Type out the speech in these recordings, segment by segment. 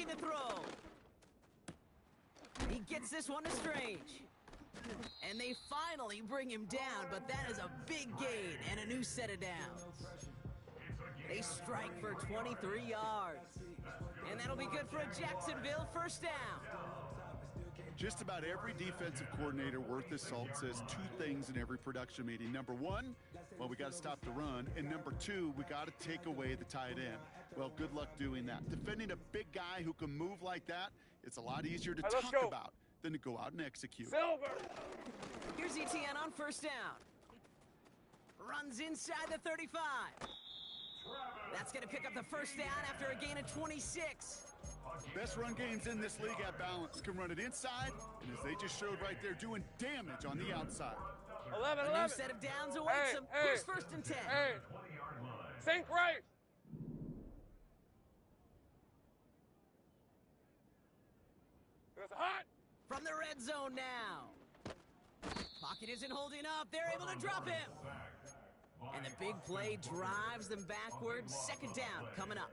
looking to throw. He gets this one to Strange. And they finally bring him down, but that is a big gain and a new set of downs. They strike for 23 yards. And that'll be good for a Jacksonville first down. Just about every defensive coordinator worth his salt says two things in every production meeting. Number one, well, we got to stop the run. And number two, we got to take away the tight end. Well, good luck doing that. Defending a big guy who can move like that, it's a lot easier to talk about than to go out and execute. Silver! Here's Etienne on first down. Runs inside the 35. That's going to pick up the first down after a gain of 26. Best run games in this league at balance can run it inside, and as they just showed right there, doing damage on the outside. 11, A new set of downs awaits them. Here's first and 10. Hey, think right. It's hot. From the red zone now. Pocket isn't holding up. They're able to drop him. And the big play drives them backwards. Second down coming up.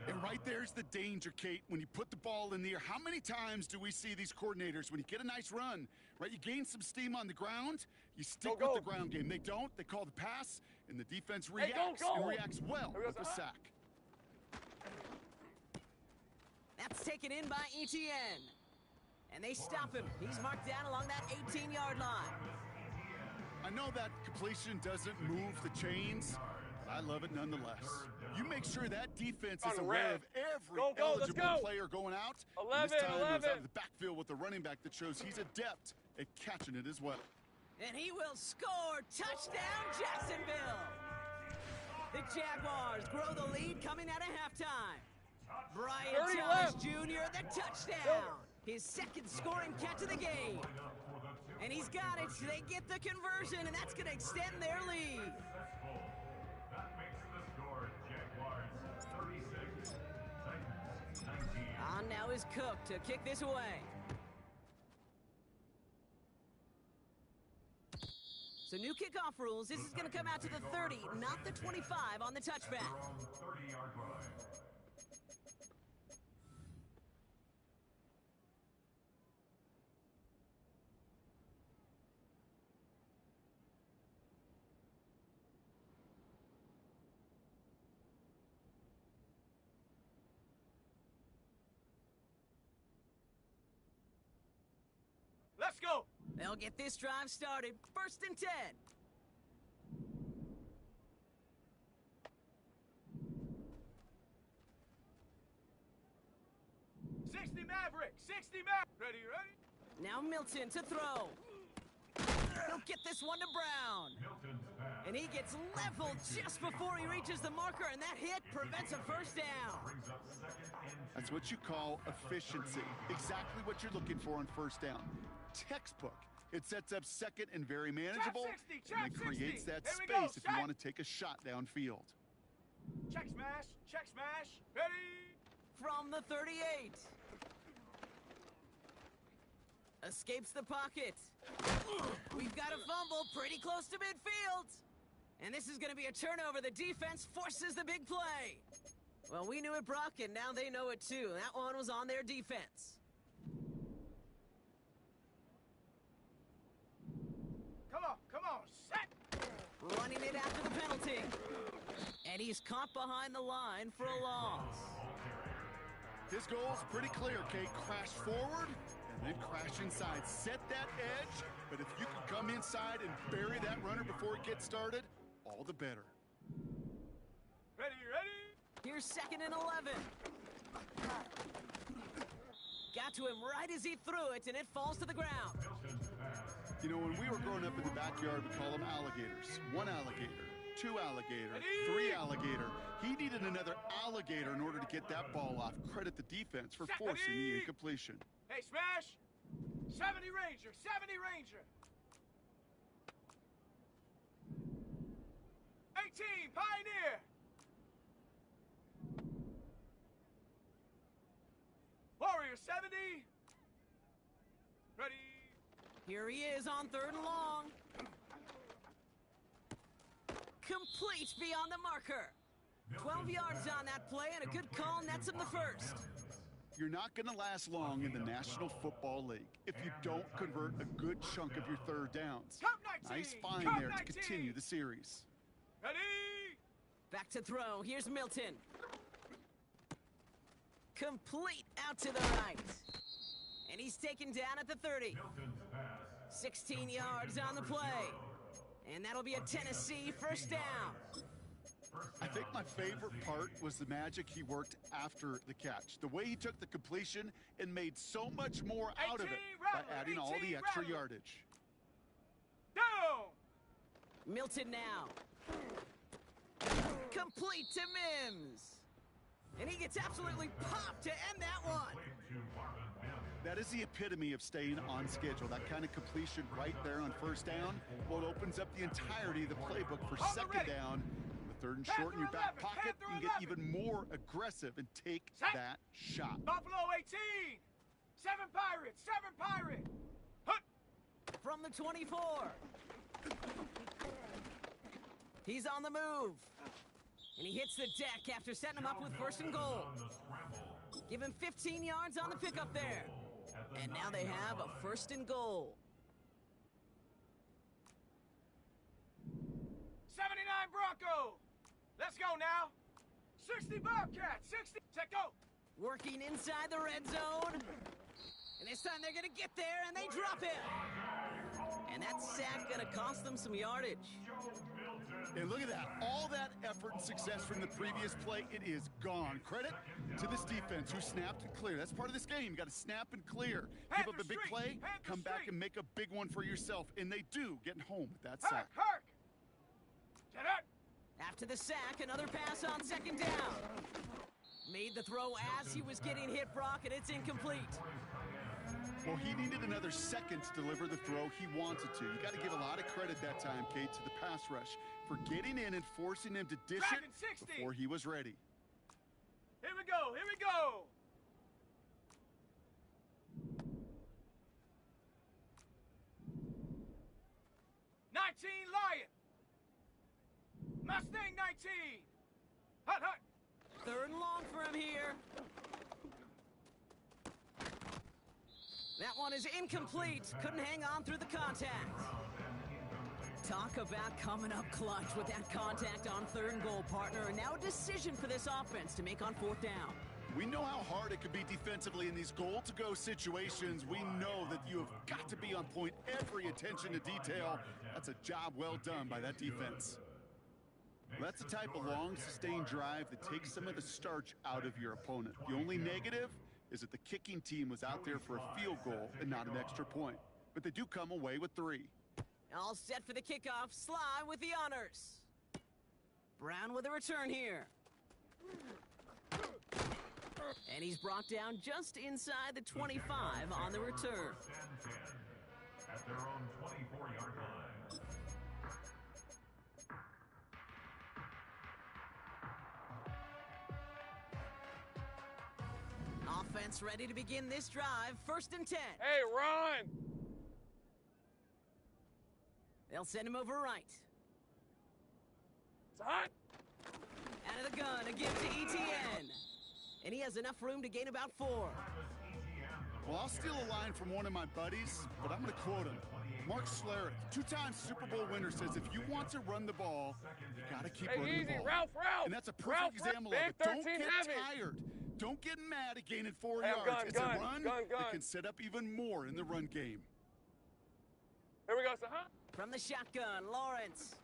And right there's the danger, Kate. When you put the ball in the air, how many times do we see these coordinators, when you get a nice run, right, you gain some steam on the ground, you stick with the ground game. They don't. They call the pass, and the defense reacts, and reacts well with a sack. That's taken in by Etienne. And they stop him. He's marked down along that 18-yard line. I know that completion doesn't move the chains, but I love it nonetheless. You make sure that defense is aware of every eligible player going out. 11, and this time 11. He's out of the backfield with a running back that shows he's adept at catching it as well. And he will score. Touchdown, Jacksonville. The Jaguars grow the lead coming out of halftime. Brian Thomas Jr., the touchdown. His second scoring catch of the game. And he's got it. They get the conversion, and that's going to extend their lead. That makes the score Jaguars 36, Titans 19. On now is Cook to kick this away. So new kickoff rules. This is going to come out to the 30, not the 25 on the touchback. 30-yard line. Let's go. They'll get this drive started. First and 10. Maverick. 60 Maverick. Ready? Now Milton to throw. He'll get this one to Brown. And he gets leveled just before he reaches the marker, and that hit prevents a first down. That's what you call efficiency. Exactly what you're looking for on first down. Textbook. It sets up second and very manageable, and it creates that space if you want to take a shot downfield. Check smash, ready? From the 38. Escapes the pocket. We've got a fumble pretty close to midfield. And this is going to be a turnover. The defense forces the big play. Well, we knew it, Brock, and now they know it too. That one was on their defense. Come on, set! Running it after the penalty. And he's caught behind the line for a loss. His goal's pretty clear, Kate. Crash forward and then crash inside. Set that edge, but if you can come inside and bury that runner before it gets started, all the better. Ready? Here's second and 11. Got to him right as he threw it, and it falls to the ground. You know, when we were growing up in the backyard, we call them alligators. One alligator, two alligator, three alligator. He needed another alligator in order to get that ball off. Credit the defense for forcing the incompletion. Hey, smash! 70 Ranger! 18, Pioneer! Warrior 70! Ready? Here he is on third and long. Complete beyond the marker. 12 yards on that play, and a good call nets him the first. You're not going to last long in the National Football League if you don't convert a good chunk of your third downs. Cup 19, Nice find Cup there to 19. continue the series. Ready? Back to throw. Here's Milton. Complete out to the right. And he's taken down at the 30. Milton's pass. 16 yards on the play. And that'll be a Tennessee first down. I think my favorite part was the magic he worked after the catch. The way he took the completion and made so much more out of it by adding all the extra yardage. Down! Milton now. Complete to Mims. And he gets absolutely popped to end that one. To Marvin Mims. That is the epitome of staying on schedule. That kind of completion right there on first down. Well, it opens up the entirety of the playbook for second down. The third and short in your back pocket, you can get even more aggressive and take that shot. Buffalo 18! 7 Pirates! 7 Pirate! Hut! From the 24. He's on the move. And he hits the deck after setting him up with first and goal. On the scramble. Give him 15 yards on the pickup there. And now they have a first and goal. 79 Bronco! Let's go now! 60 Bobcats! 60! Set go! Working inside the red zone. And this time they're going to get there, and they drop him. And that sack going to cost them some yardage. And look at that. All that effort and success from the previous play, it is gone. Credit to this defense who snapped and clear. That's part of this game. You got to snap and clear. Give up a big play, come back and make a big one for yourself. And they do, getting home with that sack. Hark! Set up! After the sack, another pass on second down. Made the throw as he was getting hit, Brock, and it's incomplete. Well, he needed another second to deliver the throw he wanted to. You got to give a lot of credit that time, Kate, to the pass rush for getting in and forcing him to dish Dragon it 60. before he was ready. Here we go! Here we go! Lion! Mustang 19! Hut, hut! Third and long for him here. That one is incomplete. Couldn't hang on through the contact. Talk about coming up clutch with that contact on third and goal, partner. And now a decision for this offense to make on fourth down. We know how hard it could be defensively in these goal-to-go situations. We know that you have got to be on point, every attention to detail. That's a job well done by that defense. Well, that's the type of long, sustained drive that takes some of the starch out of your opponent. The only negative is that the kicking team was out there for a field goal and not an extra point. But they do come away with 3. All set for the kickoff. Sly with the honors. Brown with a return here. And he's brought down just inside the 25 on the return. At their own 24-yard line. Offense ready to begin this drive. First and 10. Hey, run! They'll send him over right. It's hot! Out of the gun, a give to ETN. And he has enough room to gain about 4. Well, I'll steal a line from one of my buddies, but I'm going to quote him. Mark Schlereth, 2-time Super Bowl winner, says if you want to run the ball, you got to keep running the ball. Ralph! And that's a perfect example of it. Don't get tired. Don't get mad at gaining 4 yards. It's a run that can set up even more in the run game. Here we go, sir, huh? From the shotgun, Lawrence.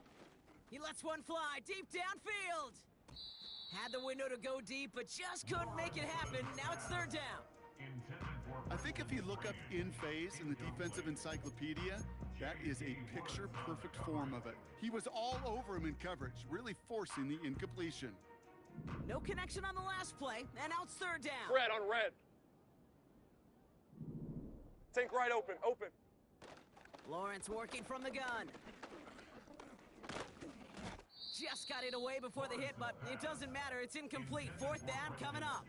He lets one fly deep downfield. Had the window to go deep, but just couldn't make it happen. Now it's third down. I think if you look up in phase in the defensive encyclopedia, that is a picture-perfect form of it. He was all over him in coverage, really forcing the incompletion. No connection on the last play, and now it's third down. Red on red. Think right open, open. Lawrence working from the gun. Just got it away before the hit, but it doesn't matter. It's incomplete. Fourth down coming up.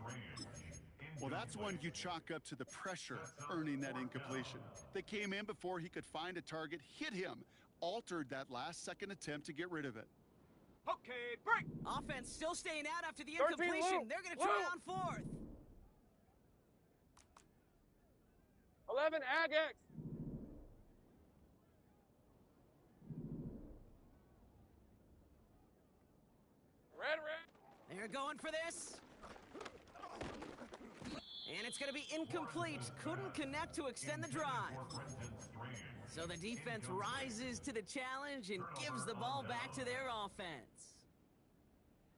Well, that's one you chalk up to the pressure earning that incompletion. They came in before he could find a target, hit him, altered that last-second attempt to get rid of it. Okay, break! Offense still staying out after the incompletion. They're going to try on fourth. 11, Agex. Red. They're going for this. And it's going to be incomplete. Couldn't connect to extend the drive. So the defense rises to the challenge and gives the ball back to their offense.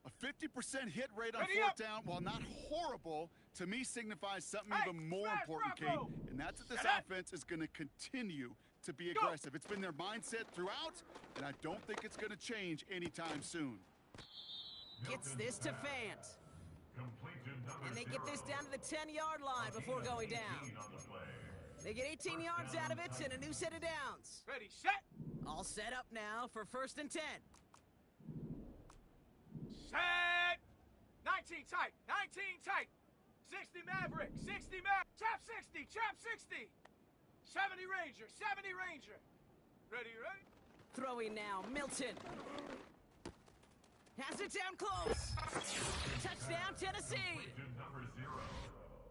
A 50% hit rate on Ready fourth up. down, while not horrible, to me signifies something Hey, even more smash, important, Kate, Rocco. and that's that this Set up. offense is going to continue to be Go. aggressive. It's been their mindset throughout, and I don't think it's going to change anytime soon. Gets this to Fant. And they get this down to the 10-yard line before going down. They get 18 yards out of it and a new set of downs. Ready, set. All set up now for 1st and 10. Set. 19 tight. 19 tight. 60 Maverick. 60 Maverick. Trap 60. Trap 60. 70 Ranger. 70 Ranger. Ready. Throwing now, Milton. Has it down close. Touchdown, Tennessee.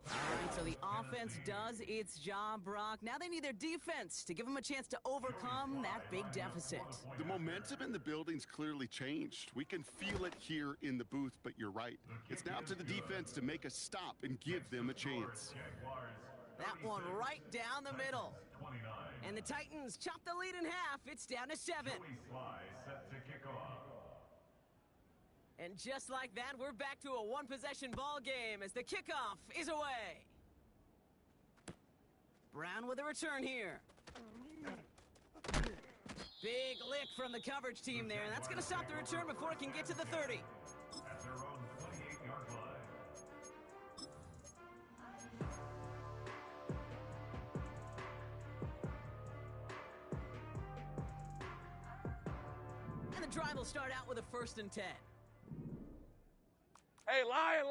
All right, so the offense does its job, Brock. Now they need their defense to give them a chance to overcome that big deficit. The momentum in the building's clearly changed. We can feel it here in the booth, but you're right. It's now up to the defense to make a stop and give them a chance. That one right down the middle. And the Titans chop the lead in half. It's down to 7. And just like that, we're back to a one-possession ball game as the kickoff is away. Brown with a return here. Big lick from the coverage team there, and that's going to stop the return before it can get to the 30. At their own 28-yard line. And the drive will start out with a 1st and 10. Hey, Lion.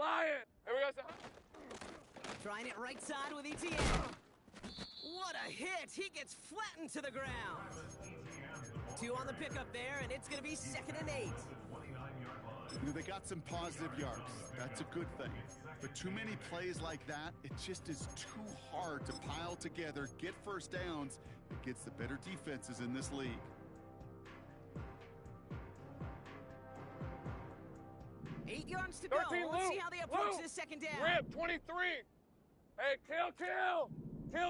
Here we go. Trying it right side with ETN. What a hit! He gets flattened to the ground. 2 on the pickup there, and it's going to be 2nd and 8. You know, they got some positive yards. That's a good thing. But too many plays like that, it just is too hard to pile together, get first downs against the better defenses in this league. 8 yards to go. 13, Let's see Luke. how they approach Luke. this 2nd down. Rip, 23. Hey, kill. Here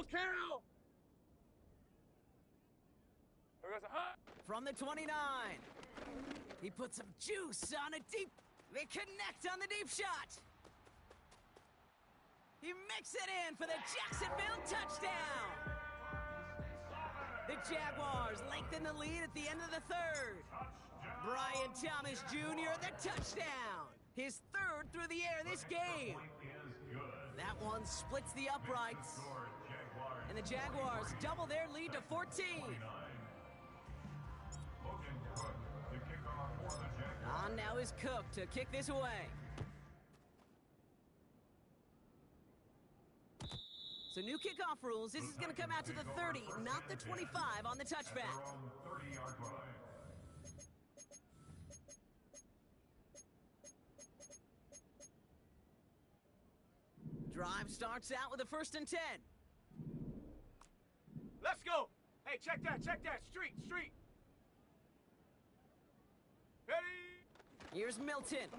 goes a hot. From the 29. He puts some juice on a deep. They connect on the deep shot. He makes it in for the Jacksonville touchdown. The Jaguars lengthen the lead at the end of the 3rd. Brian Thomas Jr. the touchdown. His 3rd through the air this game. That one splits the uprights. And the Jaguars double their lead to 14. On now is Cook to kick this away. So new kickoff rules. This is going to come out to the 30, not the 25 on the touchback. Drive starts out with a 1st and 10. Let's go. Hey, check that. Street. Ready. Here's Milton.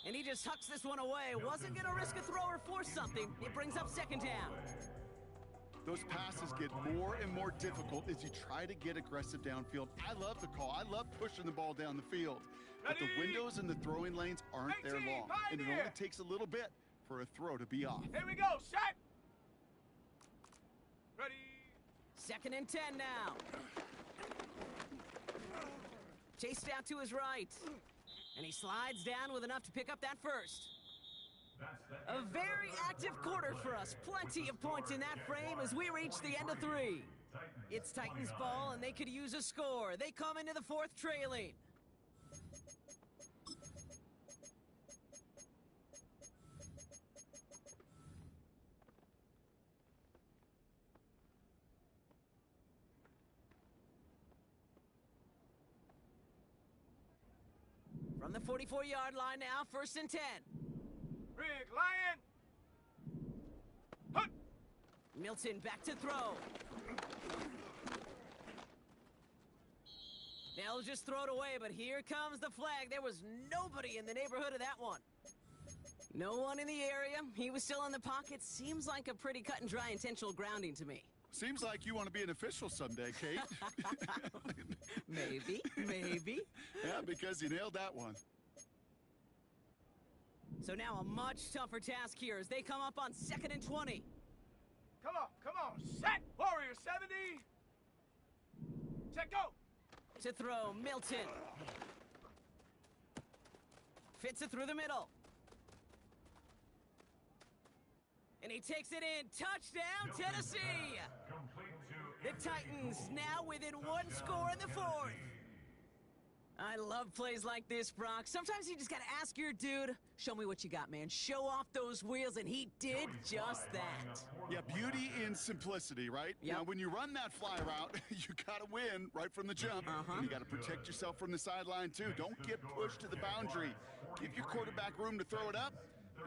And he just hucks this one away. Wasn't going to risk a throw or force something. It brings up 2nd down. Those passes get more and more difficult as you try to get aggressive downfield. I love the call. I love pushing the ball down the field. But the windows in the throwing lanes aren't there long. And it only takes a little bit for a throw to be off. Here we go. Set. Ready. 2nd and 10 now. Chased out to his right. And he slides down with enough to pick up that 1st. A very active quarter for us. Plenty of points in that frame as we reach the end of 3. It's Titans ball, and they could use a score. They come into the 4th trailing. From the 44-yard line now, 1st and 10. Big Lion. Hup. Milton back to throw. They'll just throw it away, but here comes the flag. There was nobody in the neighborhood of that one. No one in the area. He was still in the pocket. Seems like a pretty cut and dry intentional grounding to me. Seems like you want to be an official someday, Kate. Maybe, maybe. Yeah, because you nailed that one. So now a much tougher task here as they come up on 2nd and 20. Come on, set! Warrior 70! Set, go! To throw, Milton. Fits it through the middle. And he takes it in. Touchdown, Tennessee! Complete to The Titans now within one score in the 4th. I love plays like this, Brock. Sometimes you just gotta ask your dude, show me what you got, man. Show off those wheels, and he did just that. Yeah, beauty in simplicity, right? Yep. Now, when you run that fly route, you gotta win right from the jump. And you gotta protect yourself from the sideline, too. Don't get pushed to the boundary. Give your quarterback room to throw it up,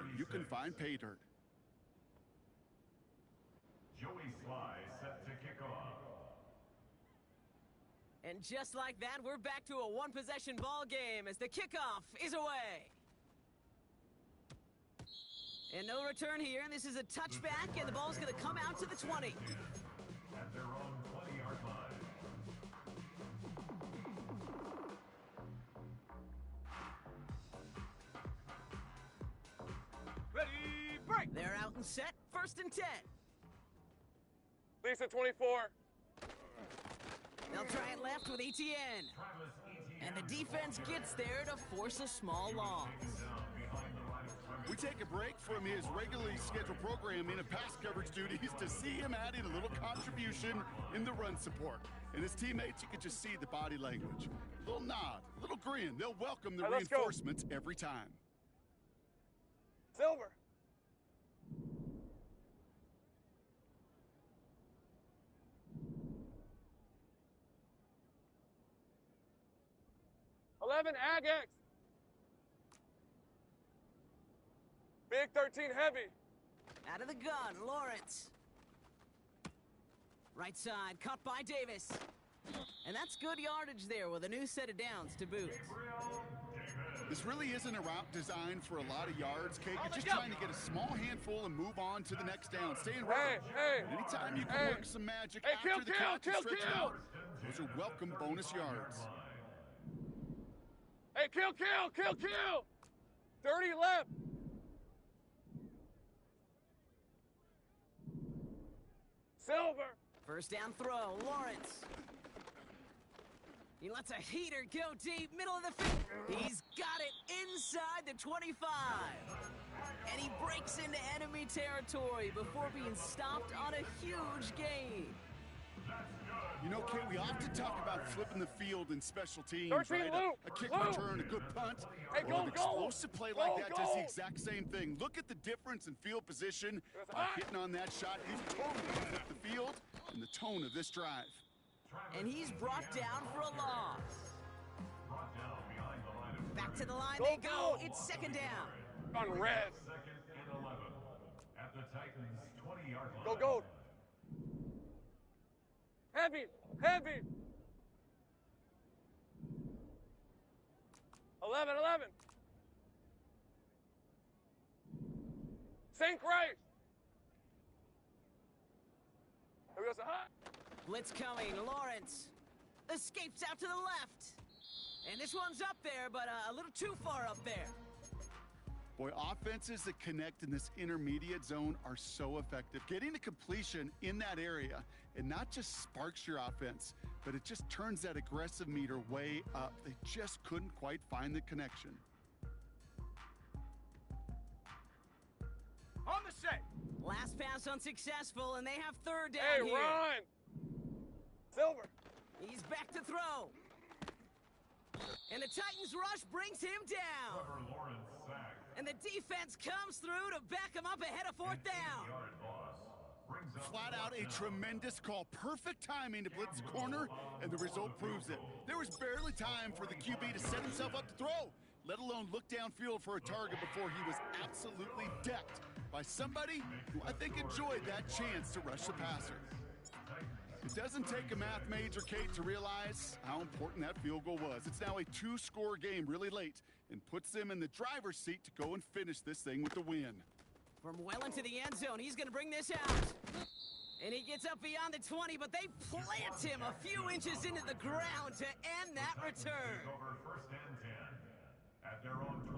and you can find pay dirt. Joey Sly set to kick off. And just like that, we're back to a one-possession ball game as the kickoff is away. And no return here, and this is a touchback, and the ball's gonna come out to the 20. At their own 20-yard line. Ready, break! They're out and set, 1st and 10. Lisa 24. They'll try it left with Etienne. And the defense gets there to force a small loss. We take a break from his regularly scheduled programming of pass coverage duties to see him adding a little contribution in the run support. And his teammates, you can just see the body language. A little nod, a little grin. They'll welcome the All right, let's go. reinforcements every time. Silver. Agex. Big 13 heavy. Out of the gun, Lawrence. Right side, cut by Davis. And that's good yardage there with a new set of downs to boot. This really isn't a route designed for a lot of yards, Kate. You're just go. trying to get a small handful and move on to the next down. Stay in Hey, hey. Anytime you can Hey. work some magic Hey, after kill, the kill, catch and kill, stretch kill. out, those are welcome bonus yards. Hey, kill, kill, kill, kill. 30 left. Silver. First down throw, Lawrence. He lets a heater go deep, middle of the field. He's got it inside the 25. And he breaks into enemy territory before being stopped on a huge gain. You know, Kate, we often talk about flipping the field in special teams, 13 right? loop, A kick loop. return, a good punt. Hey, Well, go, an go. explosive play Go, like that does go. the exact same thing. Look at the difference in field position by hot. hitting on that shot. He's totally flipped the field and the tone of this drive. And he's brought down for a loss. Brought down behind the line of Back to the line Go, they go. go. It's second down. On red. 2nd and 11 at the Titans' 20-yard line. Go, go. Heavy, heavy. 11. St. Christ. There goes the hot. Blitz coming, Lawrence. Escapes out to the left. And this one's up there, but a little too far up there. Boy, offenses that connect in this intermediate zone are so effective. Getting the completion in that area, it not just sparks your offense, but it just turns that aggressive meter way up. They just couldn't quite find the connection. On the set. Last pass unsuccessful, and they have third down Hey, here. run. Silver. He's back to throw. And the Titans rush brings him down. Trevor Lawrence sacked. And the defense comes through to back him up ahead of fourth down. 8-yard loss. Brings up Flat out a tremendous call. Perfect timing to blitz the corner, and the result proves it. There was barely time for the QB to set himself up to throw. let alone look downfield for a target before he was absolutely decked by somebody who I think enjoyed that chance to rush the passer. It doesn't take a math major, Kate, to realize how important that field goal was. It's now a 2-score game really late and puts them in the driver's seat to go and finish this thing with the win. From well into the end zone, he's going to bring this out. And he gets up beyond the 20, but they plant him a few inches into the ground to end that return.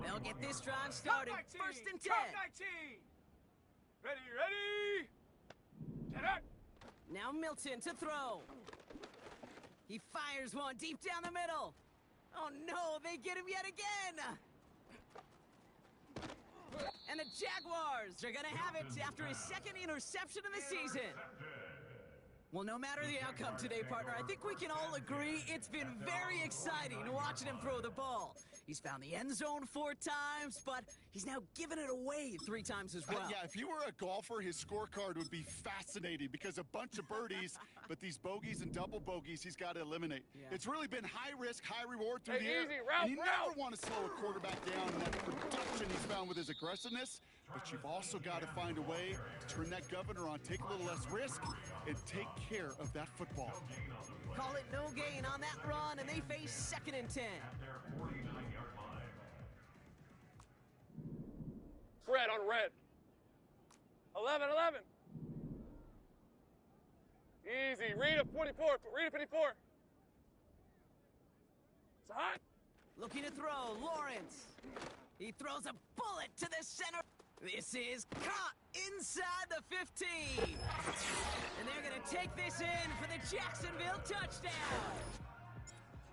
They'll get this drive started. First and 10. Top 19. Ready. Get up. Now Milton to throw. He fires one deep down the middle. Oh no, they get him yet again. And the Jaguars are gonna have it after his second interception of the season. Well, no matter the outcome today, partner, I think we can all agree it's been very exciting watching him throw the ball. He's found the end zone 4 times, but he's now given it away 3 times as well. Yeah, if you were a golfer, his scorecard would be fascinating because a bunch of birdies, but these bogeys and double bogeys he's got to eliminate. Yeah. It's really been high risk, high reward through the air. And you never want to slow a quarterback down in that production he's found with his aggressiveness, but you've also got to find a way to turn that governor on, take a little less risk, and take care of that football. Call it no gain on that run, and they face second and 10. Red on red. 11. Easy. Read a 24. Read a 54. It's hot. Looking to throw, Lawrence. He throws a bullet to the center. This is caught inside the 15. And they're going to take this in for the Jacksonville touchdown.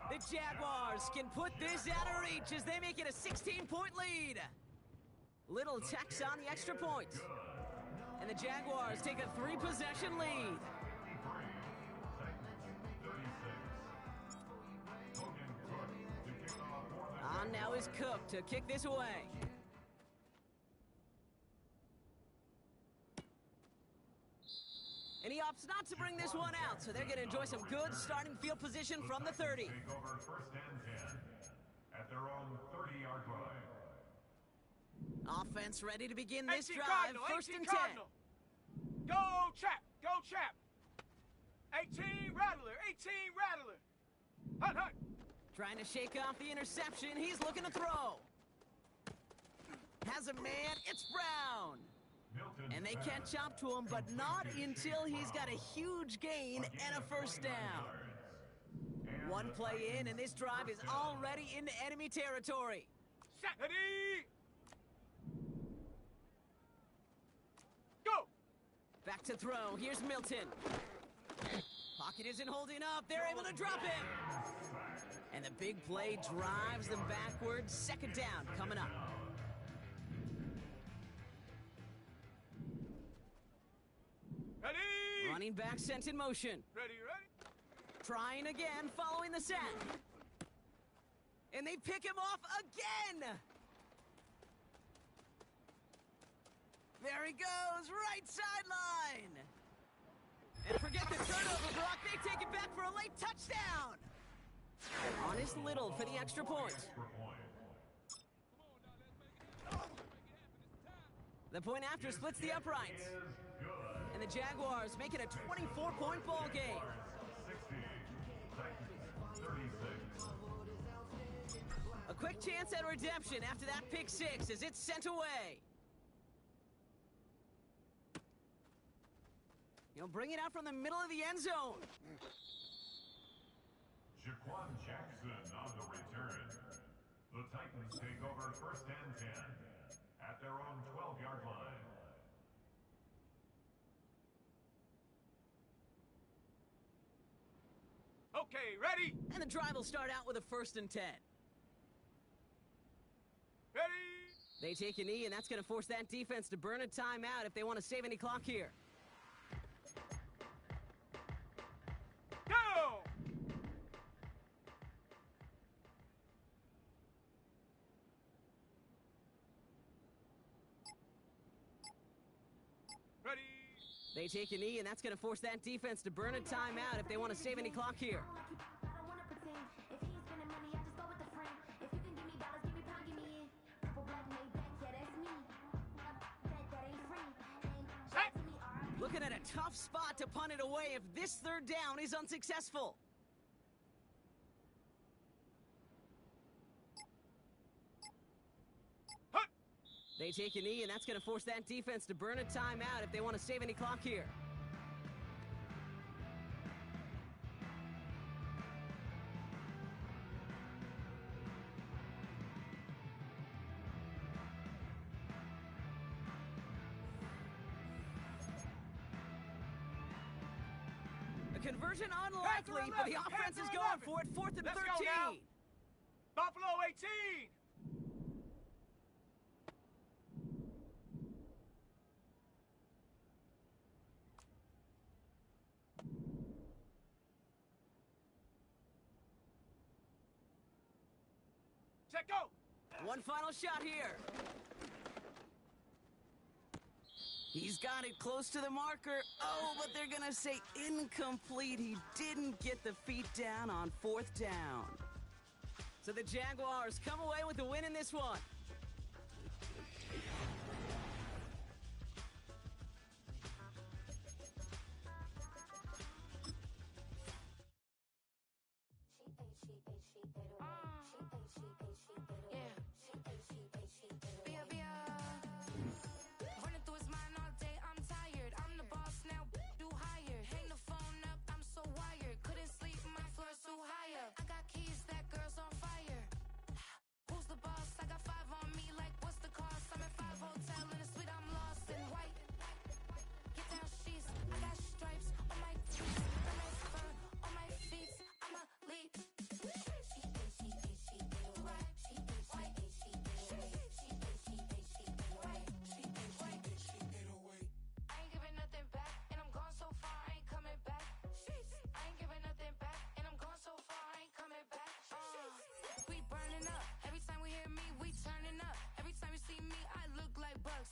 The Jaguars can put this out of reach as they make it a 16-point lead. Little tacks on the extra point. And the Jaguars take a 3-possession lead. On now is Cook to kick this away. And he opts not to bring this one out, so they're going to enjoy some good starting field position from the 30. Take over first and 10 at their own 30-yard line. Offense ready to begin this 18 drive. Cardinal, First and 10. Cardinal. Go Chap. 18 Rattler. Hut. Trying to shake off the interception. He's looking to throw. Has a man. It's Brown. And they can't chop to him, but not until he's got a huge gain and a first down. One play in, and this drive is already into enemy territory. Set. Ready. Go. Back to throw. Here's Milton. Pocket isn't holding up. They're able to drop him. And the big play drives them backwards. Second down coming up. Ready. Running back sent in motion. Ready. Trying again, following the set. And they pick him off again. There he goes, right sideline. And forget the turnover, Brock. They take it back for a late touchdown. Honest Little for the extra point. The point after splits the uprights. And the Jaguars make it a 24-point ball game. A quick chance at redemption after that pick six as it's sent away. He'll bring it out from the middle of the end zone. Jaquan Jackson on the return. The Titans take over first and 10 at their own 12-yard line. Okay, ready. And the drive will start out with a first and 10. Ready. They take a knee, and that's going to force that defense to burn a timeout if they want to save any clock here. Go. Ready. They take a knee, and that's going to force that defense to burn a timeout if they want to save any clock here. at a tough spot to punt it away if this third down is unsuccessful. Hut! They take a knee, and that's going to force that defense to burn a timeout if they want to save any clock here. Conversion unlikely, but the offense is going for it. 4th and 13. Let's go now. Buffalo 18. Set go. One final shot here. He's got it close to the marker. Oh, but they're going to say incomplete. He didn't get the feet down on 4th down. So the Jaguars come away with the win in this one. She ate, she ate, she ate away. She ate, she ate, she ate